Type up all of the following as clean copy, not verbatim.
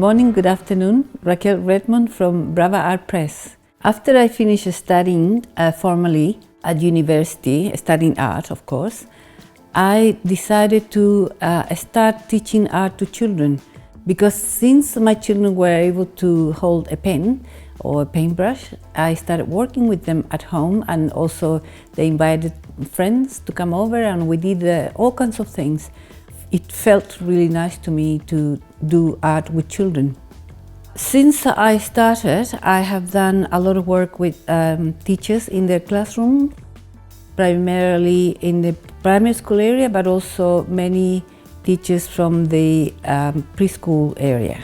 morning, good afternoon. Raquel Redmond from Brava Art Press. After I finished studying formally at university, studying art of course, I decided to start teaching art to children, because since my children were able to hold a pen or a paintbrush, I started working with them at home, and also they invited friends to come over and we did all kinds of things. It felt really nice to me to do art with children. Since I started, I have done a lot of work with teachers in their classroom, primarily in the primary school area, but also many teachers from the preschool area.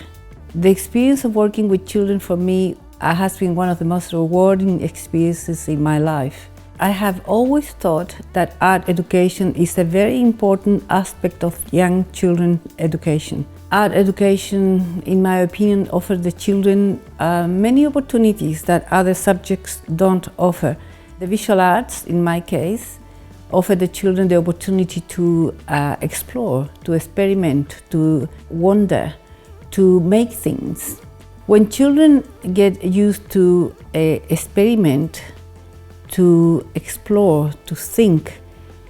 The experience of working with children for me has been one of the most rewarding experiences in my life. I have always thought that art education is a very important aspect of young children education. Art education, in my opinion, offers the children many opportunities that other subjects don't offer. The visual arts, in my case, offer the children the opportunity to explore, to experiment, to wonder, to make things. When children get used to experiment, to explore, to think,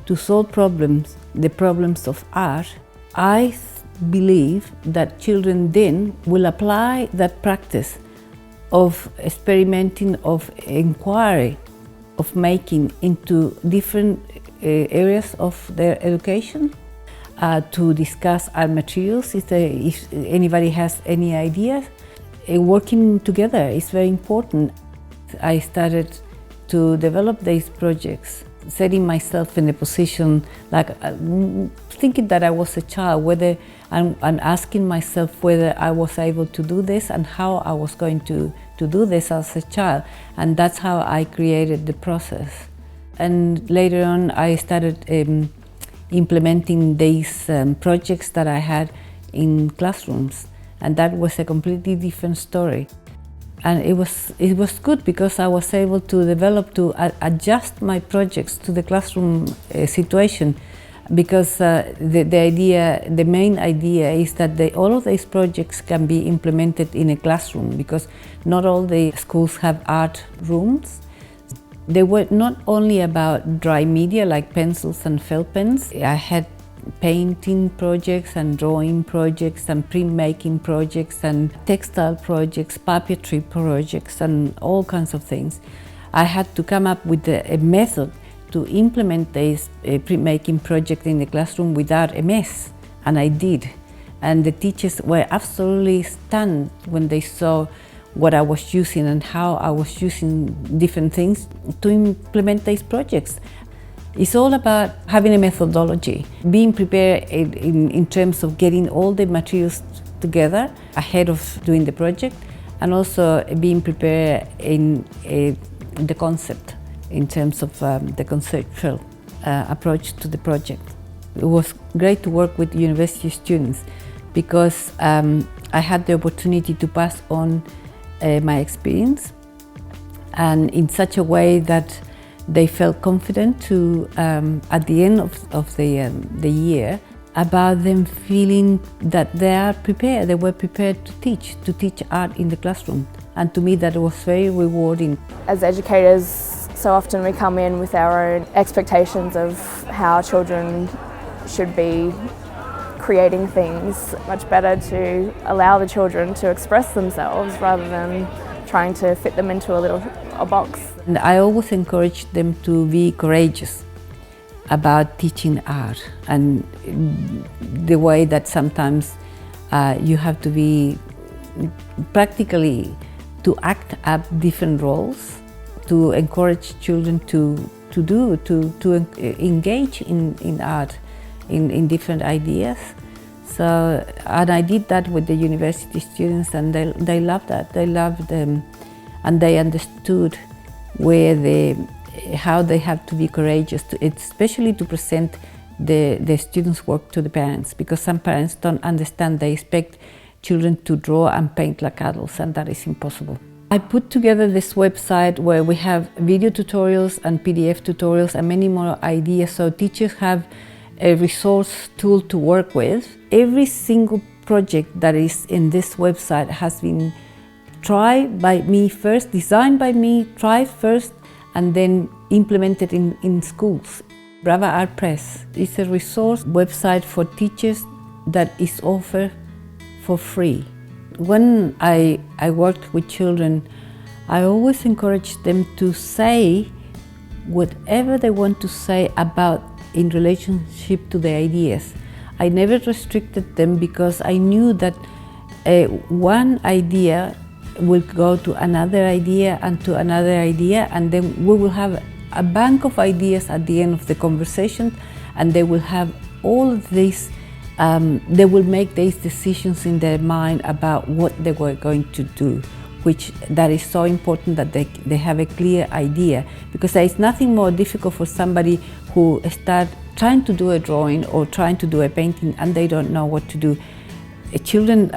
to solve problems, the problems of art, I believe that children then will apply that practice of experimenting, of inquiry, of making into different areas of their education, to discuss art materials if anybody has any ideas. Working together is very important. I started to develop these projects, setting myself in a position, like thinking that I was a child, and asking myself whether I was able to do this and how I was going to do this as a child. And that's how I created the process. And later on, I started implementing these projects that I had in classrooms. And that was a completely different story. And it was good because I was able to develop, to adjust my projects to the classroom situation, because the main idea is that all of these projects can be implemented in a classroom, because not all the schools have art rooms. They were not only about dry media like pencils and felt pens. I had painting projects and drawing projects and printmaking projects and textile projects, puppetry projects, and all kinds of things. I had to come up with a method to implement this printmaking project in the classroom without a mess, and I did. And the teachers were absolutely stunned when they saw what I was using and how I was using different things to implement these projects. It's all about having a methodology, being prepared in terms of getting all the materials together ahead of doing the project, and also being prepared in the concept, in terms of the conceptual approach to the project. It was great to work with university students, because I had the opportunity to pass on my experience, and in such a way that they felt confident to, at the end of the year, about them feeling that they were prepared to teach art in the classroom. And to me that was very rewarding. As educators, so often we come in with our own expectations of how children should be creating things. Much better to allow the children to express themselves rather than trying to fit them into a box. And I always encourage them to be courageous about teaching art, and the way that sometimes you have to be practically to act up different roles, to encourage children to engage in art, in different ideas. So, and I did that with the university students, and they loved that. They loved them, and they understood how they have to be courageous, especially to present the students' work to the parents, because some parents don't understand. They expect children to draw and paint like adults, and that is impossible. I put together this website where we have video tutorials and PDF tutorials and many more ideas, so teachers have a resource tool to work with. Every single project that is in this website has been tried by me first, designed by me, tried first, and then implemented in schools. Brava Art Press is a resource website for teachers that is offered for free. When I worked with children, I always encourage them to say whatever they want to say about in relationship to the ideas. I never restricted them because I knew that one idea will go to another idea and to another idea, and then we will have a bank of ideas at the end of the conversation, and they will have all of these, they will make these decisions in their mind about what they were going to do, which that is so important that they have a clear idea, because there is nothing more difficult for somebody who start trying to do a drawing or trying to do a painting and they don't know what to do. Children,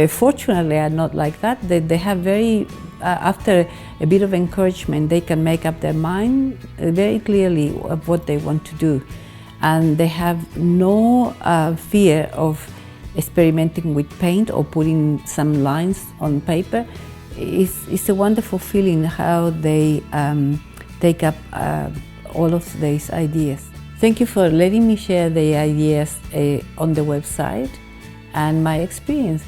fortunately, are not like that. They have very, after a bit of encouragement, they can make up their mind very clearly of what they want to do. And they have no fear of experimenting with paint or putting some lines on paper. It's a wonderful feeling how they take up all of these ideas. Thank you for letting me share the ideas on the website and my experience.